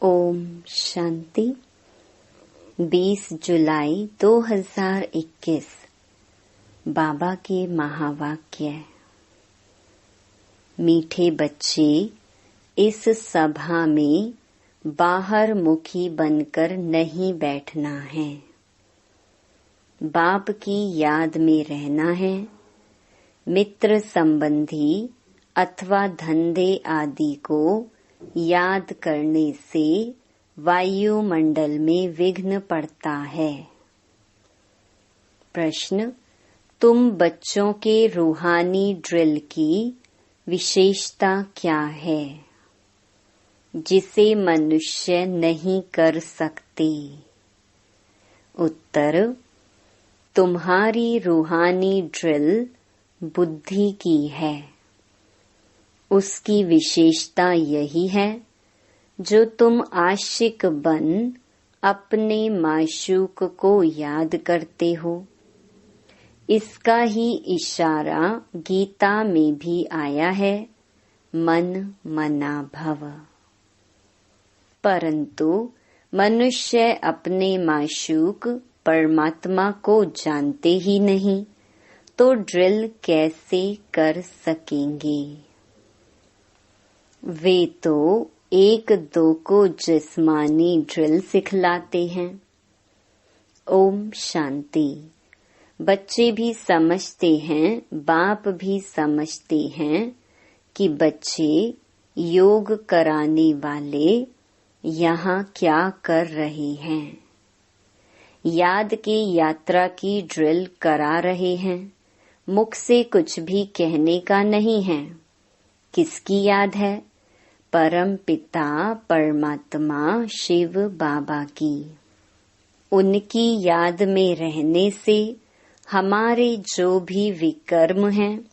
ओम शांति। 20 जुलाई 2021 बाबा के महावाक्य। मीठे बच्चे, इस सभा में बाहर मुखी बनकर नहीं बैठना है। बाप की याद में रहना है। मित्र संबंधी अथवा धंधे आदि को याद करने से वायुमंडल में विघ्न पड़ता है। प्रश्न, तुम बच्चों के रूहानी ड्रिल की विशेषता क्या है जिसे मनुष्य नहीं कर सकते? उत्तर, तुम्हारी रूहानी ड्रिल बुद्धि की है। उसकी विशेषता यही है जो तुम आशिक बन अपने माशूक को याद करते हो। इसका ही इशारा गीता में भी आया है, मन मना भव। परंतु मनुष्य अपने माशूक परमात्मा को जानते ही नहीं, तो ड्रिल कैसे कर सकेंगे? वे तो एक दो को जिस्मानी ड्रिल सिखलाते हैं। ओम शांति। बच्चे भी समझते हैं, बाप भी समझते हैं कि बच्चे योग कराने वाले यहाँ क्या कर रहे हैं। याद के यात्रा की ड्रिल करा रहे हैं। मुख से कुछ भी कहने का नहीं है। किसकी याद है? परम पिता परमात्मा शिव बाबा की। उनकी याद में रहने से हमारे जो भी विकर्म हैं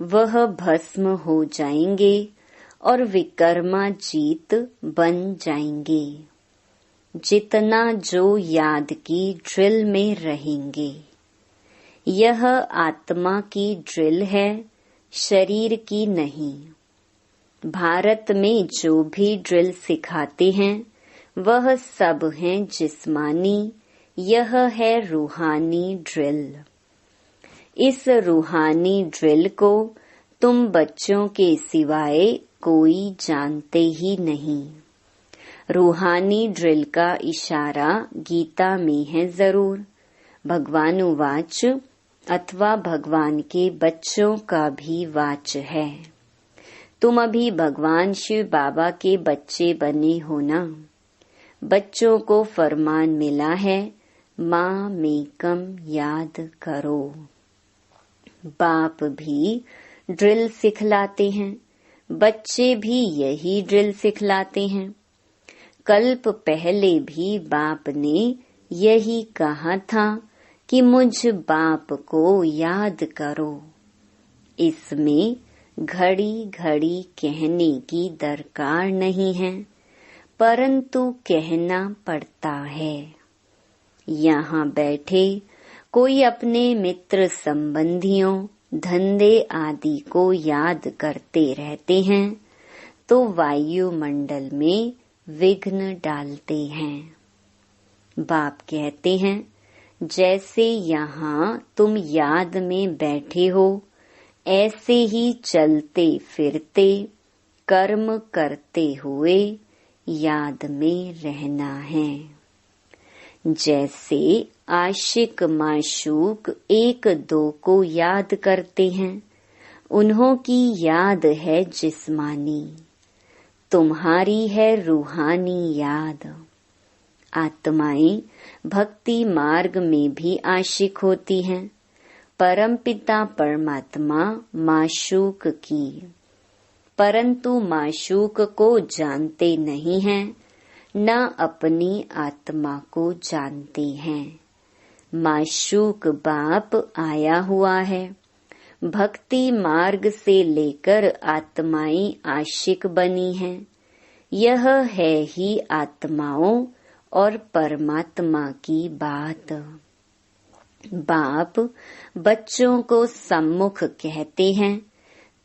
वह भस्म हो जाएंगे और विकर्माजीत बन जाएंगे। जितना जो याद की ड्रिल में रहेंगे। यह आत्मा की ड्रिल है, शरीर की नहीं। भारत में जो भी ड्रिल सिखाते हैं वह सब हैं जिस्मानी, यह है रूहानी ड्रिल। इस रूहानी ड्रिल को तुम बच्चों के सिवाय कोई जानते ही नहीं। रूहानी ड्रिल का इशारा गीता में है जरूर। भगवान वाच अथवा भगवान के बच्चों का भी वाच है। तुम अभी भगवान शिव बाबा के बच्चे बने हो ना। बच्चों को फरमान मिला है, माँ मेकम याद करो। बाप भी ड्रिल सिखलाते हैं, बच्चे भी यही ड्रिल सिखलाते हैं। कल्प पहले भी बाप ने यही कहा था कि मुझ बाप को याद करो। इसमें घड़ी घड़ी कहने की दरकार नहीं है, परंतु कहना पड़ता है। यहाँ बैठे कोई अपने मित्र संबंधियों धंधे आदि को याद करते रहते हैं तो वायुमंडल में विघ्न डालते हैं। बाप कहते हैं, जैसे यहाँ तुम याद में बैठे हो, ऐसे ही चलते फिरते कर्म करते हुए याद में रहना है। जैसे आशिक माशूक एक दो को याद करते हैं, उन्हों की याद है जिस्मानी, तुम्हारी है रूहानी याद। आत्माएं भक्ति मार्ग में भी आशिक होती हैं। परमपिता परमात्मा माशूक की, परंतु माशूक को जानते नहीं हैं, न अपनी आत्मा को जानते हैं। माशूक बाप आया हुआ है। भक्ति मार्ग से लेकर आत्माएं आशिक बनी हैं। यह है ही आत्माओं और परमात्मा की बात। बाप बच्चों को सम्मुख कहते हैं,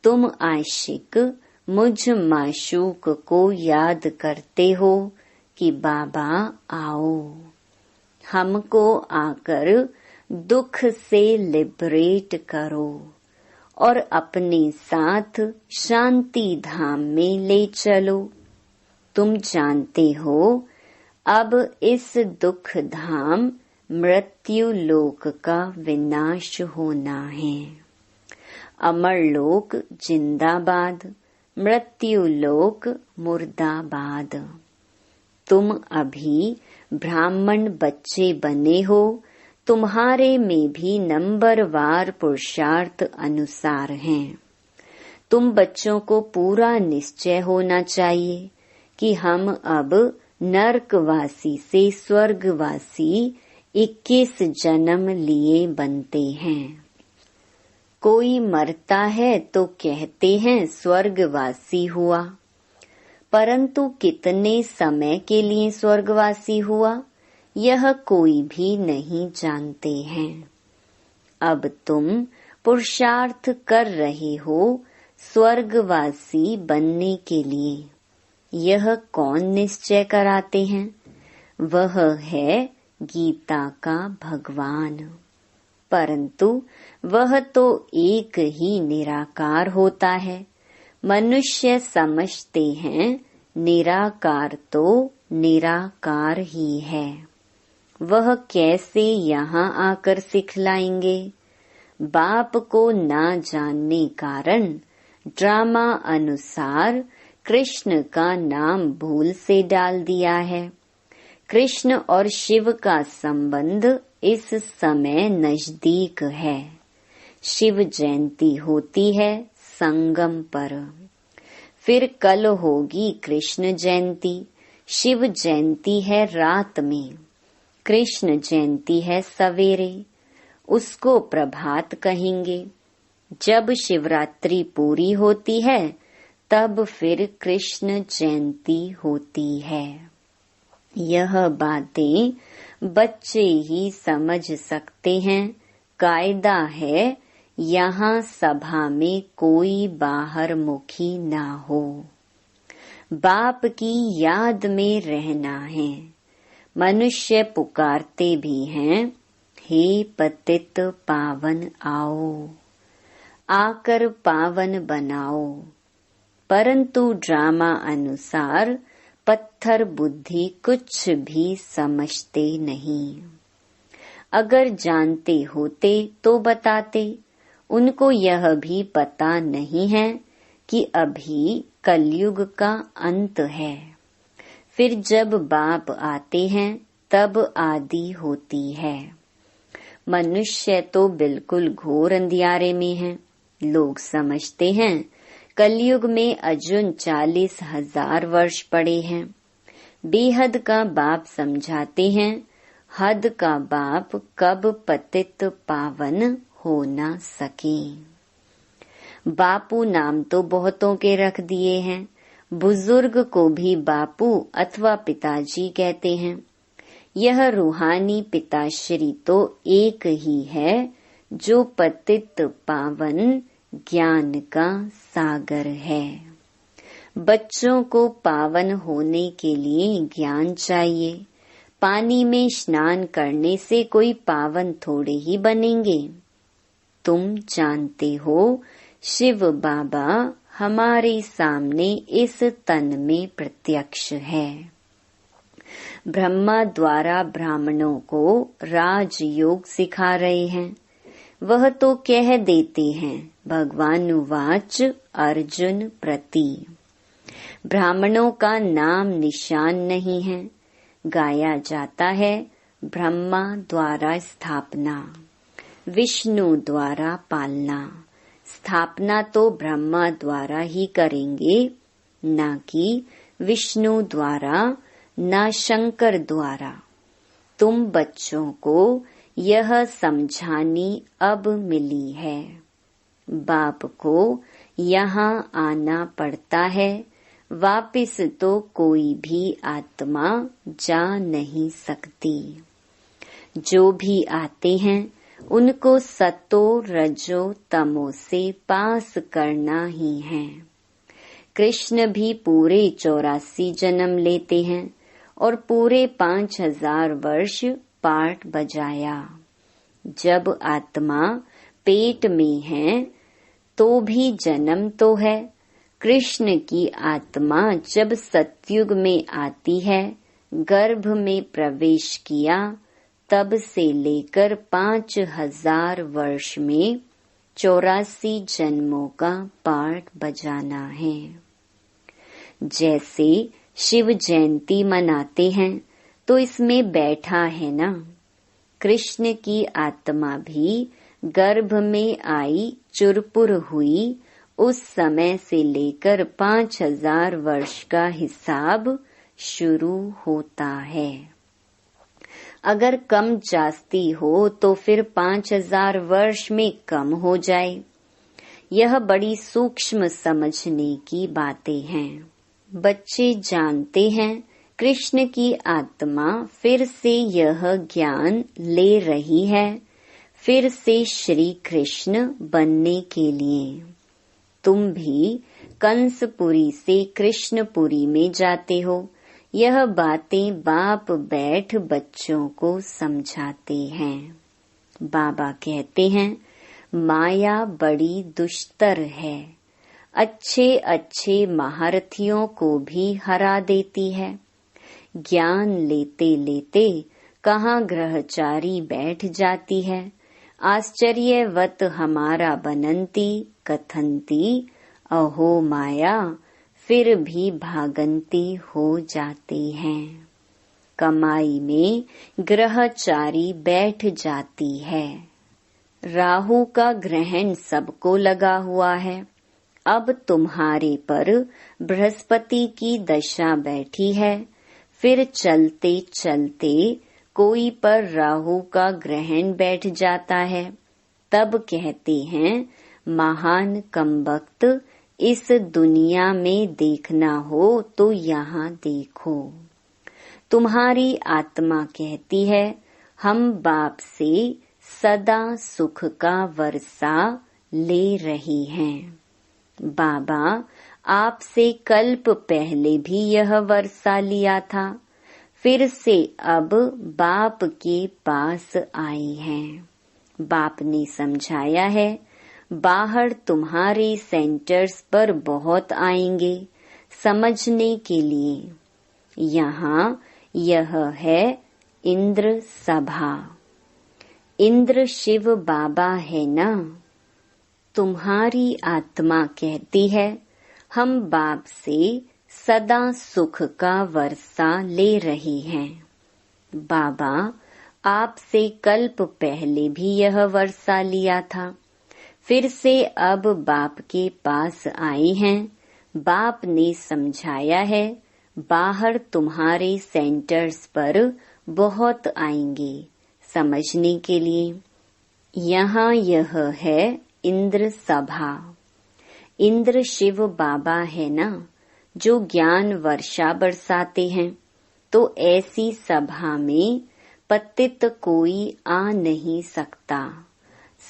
तुम आशिक मुझ माशूक को याद करते हो, कि बाबा आओ, हमको आकर दुख से लिबरेट करो और अपने साथ शांति धाम में ले चलो। तुम जानते हो अब इस दुख धाम मृत्यु लोक का विनाश होना है। अमर लोक जिंदाबाद, मृत्यु लोक मुर्दाबाद। तुम अभी ब्राह्मण बच्चे बने हो, तुम्हारे में भी नंबरवार पुरुषार्थ अनुसार हैं। तुम बच्चों को पूरा निश्चय होना चाहिए कि हम अब नरकवासी से स्वर्गवासी 21 जन्म लिए बनते हैं। कोई मरता है तो कहते हैं स्वर्गवासी हुआ, परंतु कितने समय के लिए स्वर्गवासी हुआ यह कोई भी नहीं जानते हैं। अब तुम पुरुषार्थ कर रहे हो स्वर्गवासी बनने के लिए। यह कौन निश्चय कराते हैं? वह है गीता का भगवान। परंतु वह तो एक ही निराकार होता है। मनुष्य समझते हैं निराकार तो निराकार ही है। वह कैसे यहाँ आकर सिखलाएंगे? बाप को ना जानने कारण ड्रामा अनुसार कृष्ण का नाम भूल से डाल दिया है। कृष्ण और शिव का संबंध इस समय नजदीक है। शिव जयंती होती है संगम पर, फिर कल होगी कृष्ण जयंती। शिव जयंती है रात में, कृष्ण जयंती है सवेरे, उसको प्रभात कहेंगे। जब शिवरात्रि पूरी होती है तब फिर कृष्ण जयंती होती है। यह बातें बच्चे ही समझ सकते हैं। कायदा है यहाँ सभा में कोई बाहर मुखी ना हो। बाप की याद में रहना है। मनुष्य पुकारते भी हैं, हे पतित पावन आओ, आकर पावन बनाओ। परंतु ड्रामा अनुसार पत्थर बुद्धि कुछ भी समझते नहीं। अगर जानते होते तो बताते। उनको यह भी पता नहीं है कि अभी कलयुग का अंत है। फिर जब बाप आते हैं तब आदि होती है। मनुष्य तो बिल्कुल घोर अंधियारे में है। लोग समझते हैं कलयुग में अजुन 40,000 वर्ष पड़े हैं। बेहद का बाप समझाते हैं हद का बाप कब पतित पावन हो ना सके। बापू नाम तो बहुतों के रख दिए हैं। बुजुर्ग को भी बापू अथवा पिताजी कहते हैं। यह रूहानी पिताश्री तो एक ही है जो पतित पावन ज्ञान का सागर है। बच्चों को पावन होने के लिए ज्ञान चाहिए। पानी में स्नान करने से कोई पावन थोड़े ही बनेंगे। तुम जानते हो शिव बाबा हमारे सामने इस तन में प्रत्यक्ष है। ब्रह्मा द्वारा ब्राह्मणों को राजयोग सिखा रहे हैं। वह तो कह देते हैं भगवानुवाच अर्जुन प्रति। ब्राह्मणों का नाम निशान नहीं है। गाया जाता है ब्रह्मा द्वारा स्थापना, विष्णु द्वारा पालना। स्थापना तो ब्रह्मा द्वारा ही करेंगे, न कि विष्णु द्वारा, न शंकर द्वारा। तुम बच्चों को यह समझानी अब मिली है। बाप को यहाँ आना पड़ता है। वापिस तो कोई भी आत्मा जा नहीं सकती। जो भी आते हैं उनको सतो रजो तमो से पास करना ही है। कृष्ण भी पूरे 84 जन्म लेते हैं और पूरे 5000 वर्ष पाठ बजाया। जब आत्मा पेट में है तो भी जन्म तो है। कृष्ण की आत्मा जब सतयुग में आती है, गर्भ में प्रवेश किया, तब से लेकर 5000 वर्ष में 84 जन्मों का पाठ बजाना है। जैसे शिव जयंती मनाते हैं तो इसमें बैठा है ना। कृष्ण की आत्मा भी गर्भ में आई, चुरपुर हुई, उस समय से लेकर 5000 वर्ष का हिसाब शुरू होता है। अगर कम जास्ती हो तो फिर 5000 वर्ष में कम हो जाए। यह बड़ी सूक्ष्म समझने की बातें हैं। बच्चे जानते हैं कृष्ण की आत्मा फिर से यह ज्ञान ले रही है, फिर से श्री कृष्ण बनने के लिए। तुम भी कंसपुरी से कृष्णपुरी में जाते हो। यह बातें बाप बैठ बच्चों को समझाते हैं। बाबा कहते हैं माया बड़ी दुष्टर है, अच्छे अच्छे महारथियों को भी हरा देती है। ज्ञान लेते लेते कहाँ ग्रहचारी बैठ जाती है। आश्चर्यवत हमारा बनंती कथंती, अहो माया फिर भी भागंती हो जाते हैं। कमाई में ग्रहचारी बैठ जाती है। राहु का ग्रहण सबको लगा हुआ है। अब तुम्हारे पर बृहस्पति की दशा बैठी है। फिर चलते चलते कोई पर राहु का ग्रहण बैठ जाता है। तब कहते हैं महान कमबख्त, इस दुनिया में देखना हो तो यहाँ देखो। तुम्हारी आत्मा कहती है हम बाप से सदा सुख का वर्षा ले रही हैं। बाबा आपसे कल्प पहले भी यह वर्षा लिया था, फिर से अब बाप के पास आए हैं। बाप ने समझाया है बाहर तुम्हारे सेंटर्स पर बहुत आएंगे समझने के लिए। यहाँ यह है इंद्र सभा। इंद्र शिव बाबा है ना। तुम्हारी आत्मा कहती है हम बाप से सदा सुख का वर्षा ले रही हैं। बाबा आपसे कल्प पहले भी यह वर्षा लिया था, फिर से अब बाप के पास आए हैं। बाप ने समझाया है बाहर तुम्हारे सेंटर्स पर बहुत आएंगे समझने के लिए। यहाँ यह है इंद्र सभा। इंद्र शिव बाबा है ना जो ज्ञान वर्षा बरसाते हैं। तो ऐसी सभा में पतित कोई आ नहीं सकता।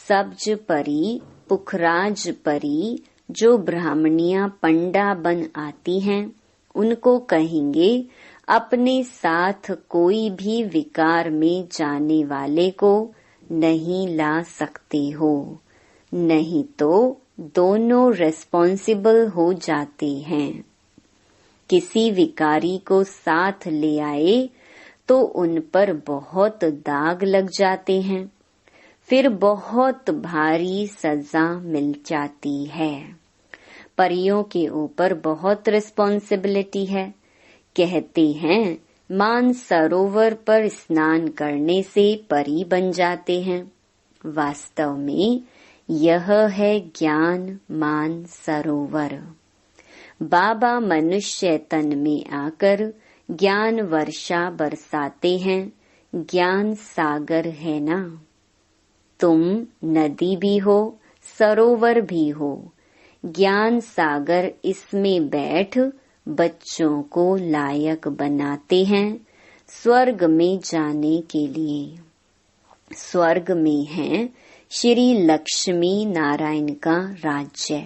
सब्ज परी पुखराज परी जो ब्राह्मणियां पंडा बन आती हैं, उनको कहेंगे अपने साथ कोई भी विकार में जाने वाले को नहीं ला सकते हो, नहीं तो दोनों रेस्पॉन्सिबल हो जाते हैं। किसी विकारी को साथ ले आए तो उन पर बहुत दाग लग जाते हैं, फिर बहुत भारी सजा मिल जाती है। परियों के ऊपर बहुत रिस्पॉन्सिबिलिटी है। कहते हैं मान सरोवर पर स्नान करने से परी बन जाते हैं। वास्तव में यह है ज्ञान मान सरोवर। बाबा मनुष्य तन में आकर ज्ञान वर्षा बरसाते हैं। ज्ञान सागर है ना। तुम नदी भी हो सरोवर भी हो। ज्ञान सागर इसमें बैठ बच्चों को लायक बनाते हैं स्वर्ग में जाने के लिए। स्वर्ग में है श्री लक्ष्मी नारायण का राज्य।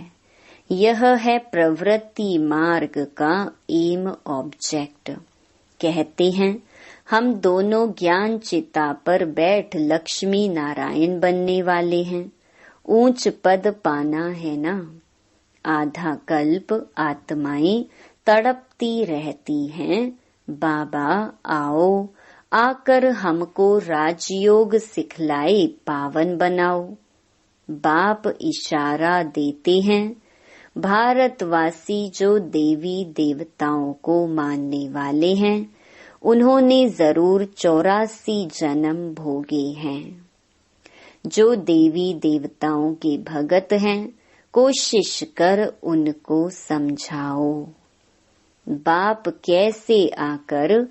यह है प्रवृत्ति मार्ग का एम ऑब्जेक्ट। कहते हैं हम दोनों ज्ञान चिता पर बैठ लक्ष्मी नारायण बनने वाले हैं, ऊंच पद पाना है ना। आधा कल्प आत्माएं तड़पती रहती हैं, बाबा आओ आकर हमको राजयोग सिखलाए पावन बनाओ। बाप इशारा देते हैं, भारतवासी जो देवी देवताओं को मानने वाले हैं उन्होंने जरूर 84 जन्म भोगे हैं। जो देवी देवताओं के भगत हैं कोशिश कर उनको समझाओ। बाप कैसे आकर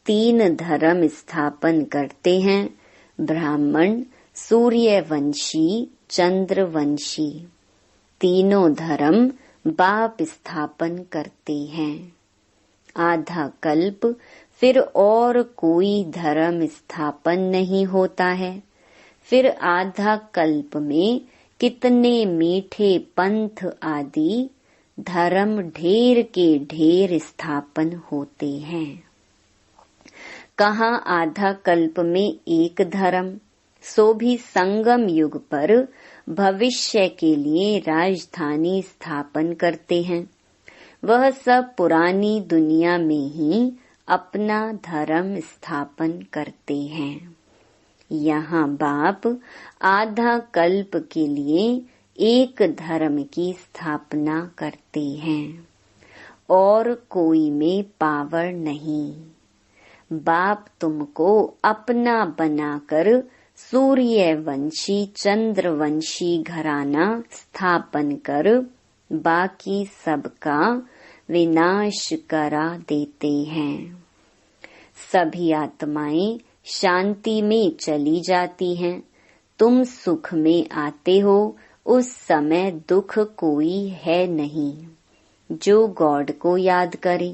3 धर्म स्थापन करते हैं, ब्राह्मण, सूर्यवंशी, चंद्रवंशी। तीनों धर्म बाप स्थापन करते हैं। आधा कल्प फिर और कोई धर्म स्थापन नहीं होता है। फिर आधा कल्प में कितने मीठे पंथ आदि धर्म ढेर के ढेर स्थापन होते हैं। कहाँ आधा कल्प में एक धर्म, सो भी संगम युग पर भविष्य के लिए राजधानी स्थापन करते हैं। वह सब पुरानी दुनिया में ही अपना धर्म स्थापन करते हैं। यहाँ बाप आधा कल्प के लिए एक धर्म की स्थापना करते हैं और कोई में पावर नहीं। बाप तुमको अपना बनाकर सूर्यवंशी चंद्रवंशी घराना स्थापन कर बाकी सबका विनाश करा देते हैं। सभी आत्माएं शांति में चली जाती हैं। तुम सुख में आते हो, उस समय दुख कोई है नहीं। जो गॉड को याद करे,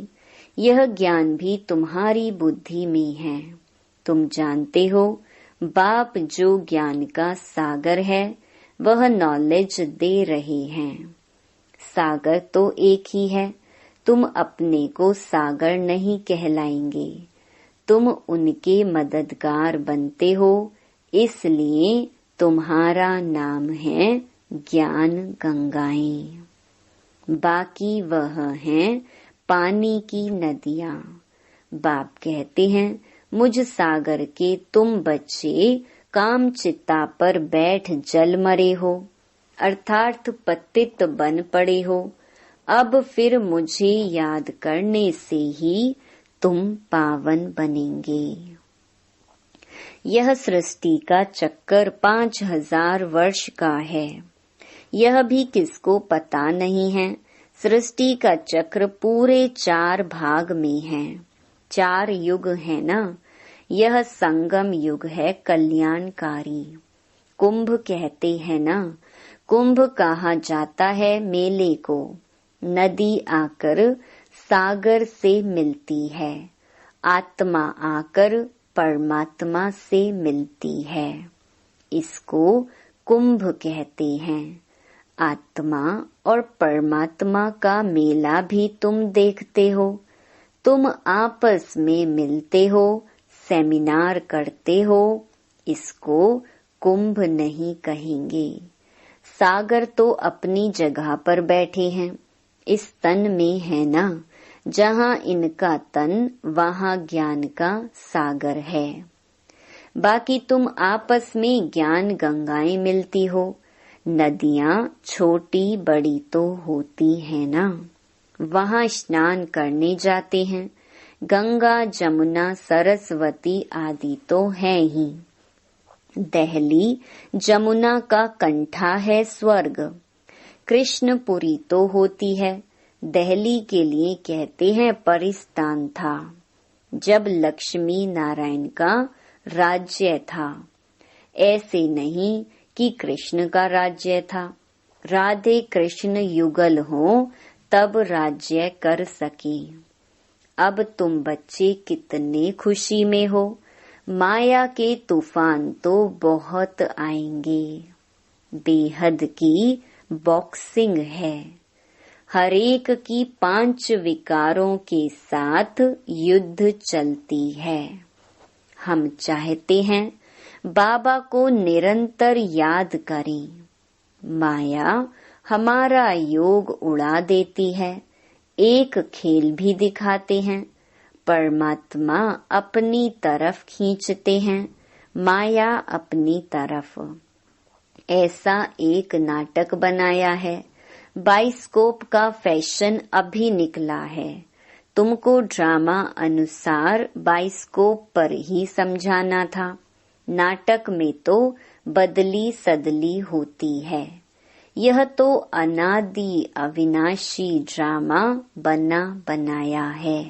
यह ज्ञान भी तुम्हारी बुद्धि में है। तुम जानते हो बाप जो ज्ञान का सागर है वह नॉलेज दे रहे हैं। सागर तो एक ही है, तुम अपने को सागर नहीं कहलाएंगे। तुम उनके मददगार बनते हो, इसलिए तुम्हारा नाम है ज्ञान गंगाएं। बाकी वह हैं पानी की नदियाँ। बाप कहते हैं मुझ सागर के तुम बच्चे काम चिता पर बैठ जल मरे हो, अर्थात पतित बन पड़े हो। अब फिर मुझे याद करने से ही तुम पावन बनेंगे। यह सृष्टि का चक्कर 5000 वर्ष का है। यह भी किसको पता नहीं है। सृष्टि का चक्र पूरे 4 भाग में है। 4 युग है ना। यह संगम युग है कल्याणकारी। कुंभ कहते हैं ना, कुंभ कहा जाता है मेले को। नदी आकर सागर से मिलती है, आत्मा आकर परमात्मा से मिलती है। इसको कुंभ कहते हैं। आत्मा और परमात्मा का मेला भी तुम देखते हो। तुम आपस में मिलते हो, सेमिनार करते हो। इसको कुंभ नहीं कहेंगे। सागर तो अपनी जगह पर बैठे हैं। इस तन में है ना, जहाँ इनका तन वहाँ ज्ञान का सागर है। बाकी तुम आपस में ज्ञान गंगाएं मिलती हो। नदियाँ छोटी बड़ी तो होती है ना, वहाँ स्नान करने जाते हैं। गंगा जमुना सरस्वती आदि तो है ही। दहली जमुना का कंठा है स्वर्ग। कृष्णपुरी तो होती है। दहली के लिए कहते हैं परिस्तान था, जब लक्ष्मी नारायण का राज्य था। ऐसे नहीं कि कृष्ण का राज्य था। राधे कृष्ण युगल हो तब राज्य कर सके। अब तुम बच्चे कितने खुशी में हो। माया के तूफान तो बहुत आएंगे। बेहद की बॉक्सिंग है। हर एक की 5 विकारों के साथ युद्ध चलती है। हम चाहते हैं बाबा को निरंतर याद करें। माया हमारा योग उड़ा देती है। एक खेल भी दिखाते हैं, परमात्मा अपनी तरफ खींचते हैं, माया अपनी तरफ। ऐसा एक नाटक बनाया है। बाइस्कोप का फैशन अभी निकला है। तुमको ड्रामा अनुसार बाइस्कोप पर ही समझाना था। नाटक में तो बदली सदली होती है। यह तो अनादि अविनाशी ड्रामा बना बनाया है।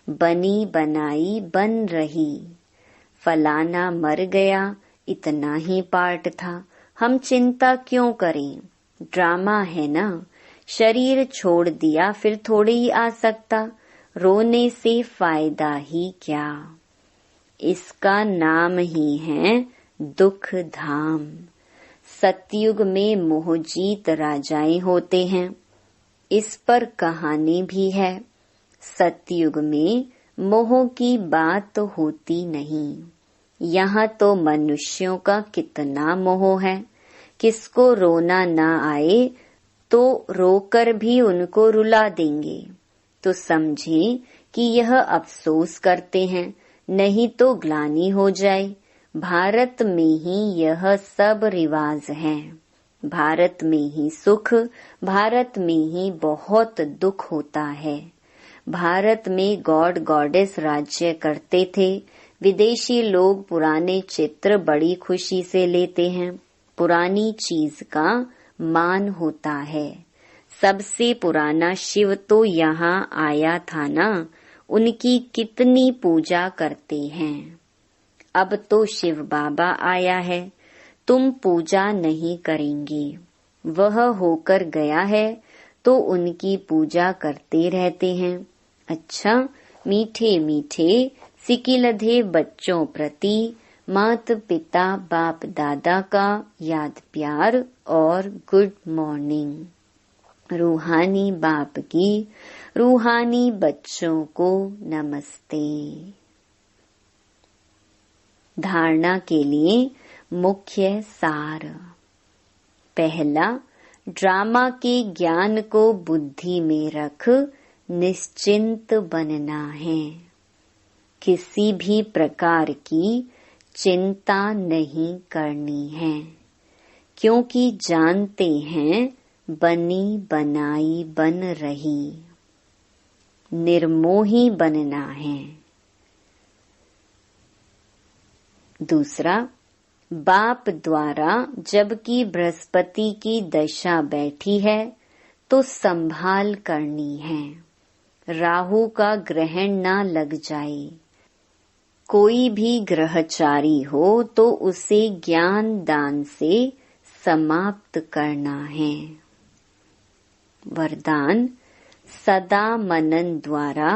बनी बनाई बन रही। फलाना मर गया, इतना ही पार्ट था, हम चिंता क्यों करें? ड्रामा है ना। शरीर छोड़ दिया फिर थोड़े ही आ सकता। रोने से फायदा ही क्या? इसका नाम ही है दुख धाम। सतयुग में मोहजीत राजाएं होते हैं। इस पर कहानी भी है। सतयुग में मोह की बात होती नहीं। यहाँ तो मनुष्यों का कितना मोह है। किसको रोना ना आए तो रोकर भी उनको रुला देंगे, तो समझे कि यह अफसोस करते हैं, नहीं तो ग्लानि हो जाए। भारत में ही यह सब रिवाज हैं। भारत में ही सुख, भारत में ही बहुत दुख होता है। भारत में गॉड गॉडेस राज्य करते थे। विदेशी लोग पुराने चित्र बड़ी खुशी से लेते हैं। पुरानी चीज का मान होता है। सबसे पुराना शिव तो यहाँ आया था ना, उनकी कितनी पूजा करते हैं। अब तो शिव बाबा आया है, तुम पूजा नहीं करेंगे। वह होकर गया है तो उनकी पूजा करते रहते हैं। अच्छा, मीठे मीठे सिकिलधे बच्चों प्रति माता पिता बाप दादा का याद प्यार और गुड मॉर्निंग। रूहानी बाप की रूहानी बच्चों को नमस्ते। धारणा के लिए मुख्य सार। पहला, ड्रामा के ज्ञान को बुद्धि में रख निश्चिंत बनना है। किसी भी प्रकार की चिंता नहीं करनी है, क्योंकि जानते हैं बनी बनाई बन रही। निर्मोही बनना है। दूसरा, बाप द्वारा जबकि बृहस्पति की दशा बैठी है तो संभाल करनी है। राहु का ग्रहण ना लग जाए। कोई भी ग्रहचारी हो तो उसे ज्ञान दान से समाप्त करना है। वरदान, सदा मनन द्वारा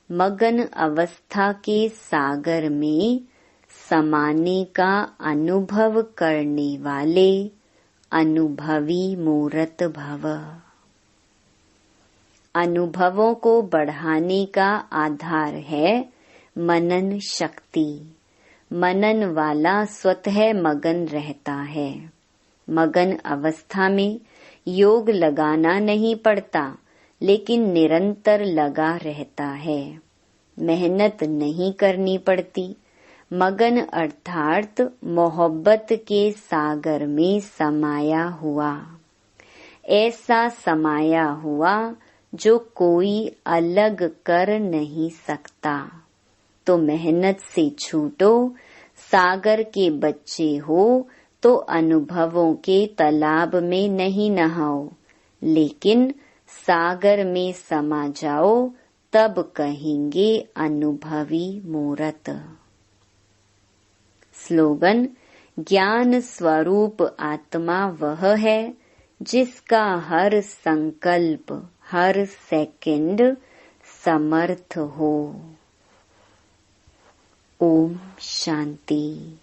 मगन अवस्था के सागर में समाने का अनुभव करने वाले अनुभवी मूर्त भव। अनुभवों को बढ़ाने का आधार है मनन शक्ति। मनन वाला स्वतः मगन रहता है। मगन अवस्था में योग लगाना नहीं पड़ता, लेकिन निरंतर लगा रहता है। मेहनत नहीं करनी पड़ती। मगन अर्थात मोहब्बत के सागर में समाया हुआ। ऐसा समाया हुआ जो कोई अलग कर नहीं सकता। तो मेहनत से छूटो। सागर के बच्चे हो तो अनुभवों के तालाब में नहीं नहाओ, लेकिन सागर में समा जाओ, तब कहेंगे अनुभवी मूर्त। स्लोगन, ज्ञान स्वरूप आत्मा वह है जिसका हर संकल्प हर सेकंड समर्थ हो। ओम शांति।